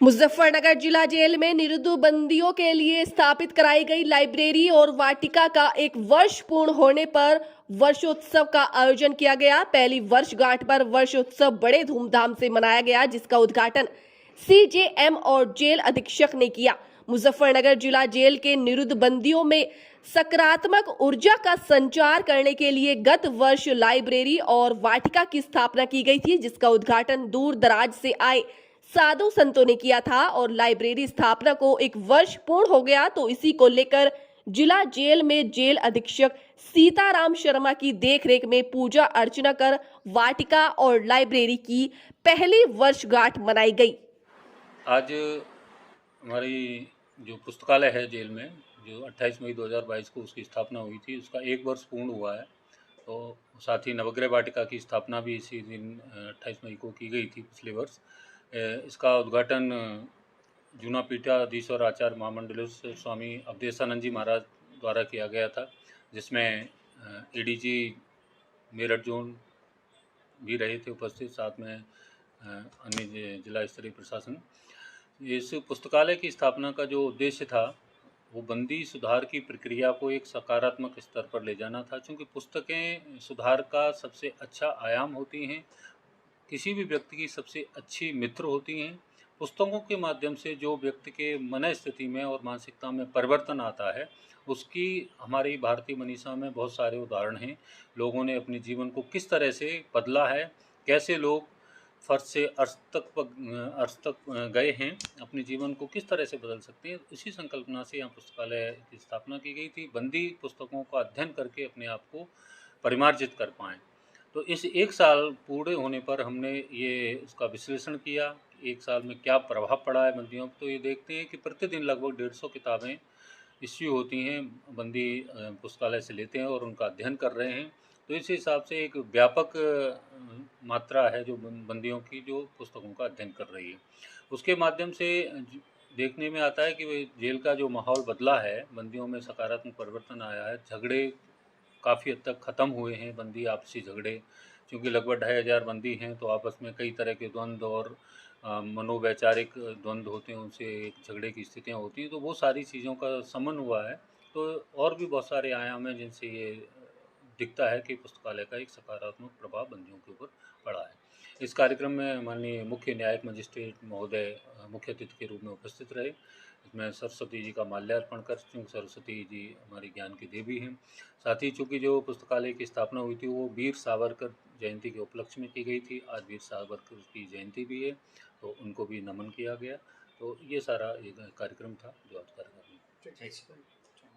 मुजफ्फरनगर जिला जेल में निरुद्ध बंदियों के लिए स्थापित कराई गई लाइब्रेरी और वाटिका का एक वर्ष पूर्ण होने पर वर्षोत्सव का आयोजन किया गया। पहली वर्षगांठ पर वर्षोत्सव बड़े धूमधाम से मनाया गया, जिसका उद्घाटन सीजेएम और जेल अधीक्षक ने किया। मुजफ्फरनगर जिला जेल के निरुद्ध बंदियों में सकारात्मक ऊर्जा का संचार करने के लिए गत वर्ष लाइब्रेरी और वाटिका की स्थापना की गई थी, जिसका उद्घाटन दूर दराज से आए साधु संतों ने किया था और लाइब्रेरी स्थापना को एक वर्ष पूर्ण हो गया। तो इसी को लेकर जिला जेल में जेल अधीक्षक सीताराम शर्मा की देखरेख में पूजा अर्चना कर वाटिका और लाइब्रेरी की पहली वर्षगांठ मनाई गई। आज हमारी जो पुस्तकालय है जेल में, जो 28 मई 2022 को उसकी स्थापना हुई थी, उसका एक वर्ष पूर्ण हुआ है। तो साथ ही नवग्रह वाटिका की स्थापना भी इसी दिन 28 मई को की गई थी पिछले वर्ष। इसका उद्घाटन जूना पीठाधीश्वर आचार्य महामंडलेश्वर स्वामी अवधेशानंद जी महाराज द्वारा किया गया था, जिसमें एडीजी मेरठ जोन भी रहे थे उपस्थित, साथ में अन्य जिला स्तरीय प्रशासन। इस पुस्तकालय की स्थापना का जो उद्देश्य था वो बंदी सुधार की प्रक्रिया को एक सकारात्मक स्तर पर ले जाना था, क्योंकि पुस्तकें सुधार का सबसे अच्छा आयाम होती हैं, किसी भी व्यक्ति की सबसे अच्छी मित्र होती हैं। पुस्तकों के माध्यम से जो व्यक्ति के मन स्थिति में और मानसिकता में परिवर्तन आता है, उसकी हमारी भारतीय मनीषा में बहुत सारे उदाहरण हैं। लोगों ने अपने जीवन को किस तरह से बदला है, कैसे लोग फर्श से अर्श तक गए हैं, अपने जीवन को किस तरह से बदल सकते हैं, इसी संकल्पना से यहाँ पुस्तकालय की स्थापना की गई थी। बंदी पुस्तकों का अध्ययन करके अपने आप को परिमार्जित कर पाएँ। तो इस एक साल पूरे होने पर हमने ये इसका विश्लेषण किया, एक साल में क्या प्रभाव पड़ा है बंदियों पर। तो ये देखते हैं कि प्रतिदिन लगभग 150 किताबें इश्यू होती हैं, बंदी पुस्तकालय से लेते हैं और उनका अध्ययन कर रहे हैं। तो इस हिसाब से एक व्यापक मात्रा है जो बंदियों की जो पुस्तकों का अध्ययन कर रही है। उसके माध्यम से देखने में आता है कि जेल का जो माहौल बदला है, बंदियों में सकारात्मक परिवर्तन आया है। झगड़े काफ़ी हद तक ख़त्म हुए हैं, बंदी आपसी झगड़े, क्योंकि लगभग 2500 बंदी हैं, तो आपस में कई तरह के द्वंद्व और मनोवैचारिक द्वंद्व होते हैं, उनसे एक झगड़े की स्थितियाँ होती हैं। तो वो सारी चीज़ों का समन हुआ है। तो और भी बहुत सारे आयाम हैं जिनसे ये दिखता है कि पुस्तकालय का एक सकारात्मक प्रभाव बंदियों के ऊपर पड़ा है। इस कार्यक्रम में माननीय मुख्य न्यायिक मजिस्ट्रेट महोदय मुख्य अतिथि के रूप में उपस्थित रहे। इसमें सरस्वती जी का माल्यार्पण कर, क्योंकि सरस्वती जी हमारी ज्ञान की देवी हैं। साथ ही चूँकि जो पुस्तकालय की स्थापना हुई थी वो वीर सावरकर जयंती के उपलक्ष्य में की गई थी, आज वीर सावरकर की जयंती भी है, तो उनको भी नमन किया गया। तो ये सारा एक कार्यक्रम था जो आज कार्यक्रम।